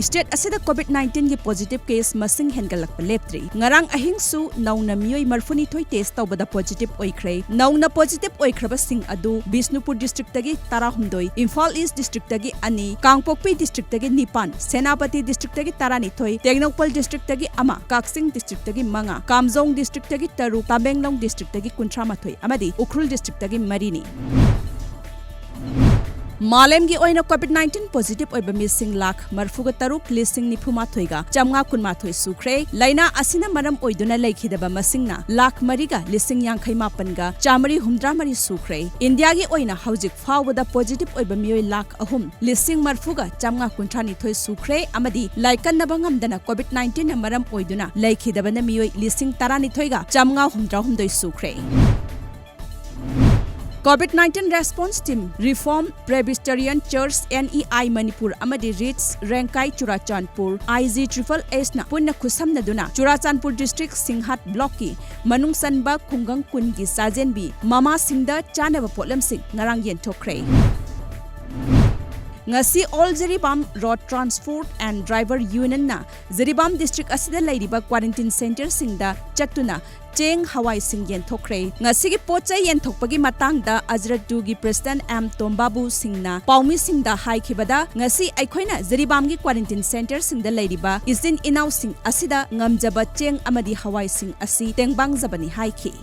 State asida COVID-19 gi positive case masing hengalakpa leptri. Ngarang ahingsu nauna miyoi marfuni thoi test tawbada positive oikre. Nauna positive oikraba sing adu Bishnupur district tagi tarahumdoi, Imphal East district tagi ani, Kangpokpi district tagi nipan, Senapati district tagi taranithoi, Teknopal district tagi ama, Kaksing district tagi manga, Kamjong district tagi taru, Tamenglong district tagi kuntramathoi, amadi Ukhrul district tagi marini. Malem gi oina COVID-19 positive oiba missing lakh marfuga taruk listing nifuma thoiga chamnga kunma thoi sukre laina asina maram oiduna laikhidaba masingna lakh mariga listing yankhai mapanga chamari humdra mari sukre India gi oina haujik fawada positive oiba mioi lakh ahum listing marfuga chamnga kunthani thoi sukre amadi laikan nabangam dana COVID-19 na maram oiduna laikhidaba na mioi listing tarani thoiga chamnga humdra humdoi sukre COVID-19 Response Team Reform Presbyterian Church NEI Manipur amadi Rich Renkai Churachandpur IGSSS na punna khusamnaduna Churachandpur District Singhat Block ki manungsanba khungang kun gi sajenbi mama singda chanaba potlamsing ngarang yenthokre ngasi all Ziribam Road Transport and Driver Union na Ziribam District asida lairiba quarantine center singda chatuna Cheng Hawai Sing Yenthokre ngasi gi pochai yenthokpagi matangda Ajratu gi President M Tombabu Singna Paumi Singda haikhibada ngasi aikhoina Ziribam gi quarantine center singda lairiba isin inau sing asida ngamjaba Cheng amadi Hawai Sing asi tengbang zabani haikhi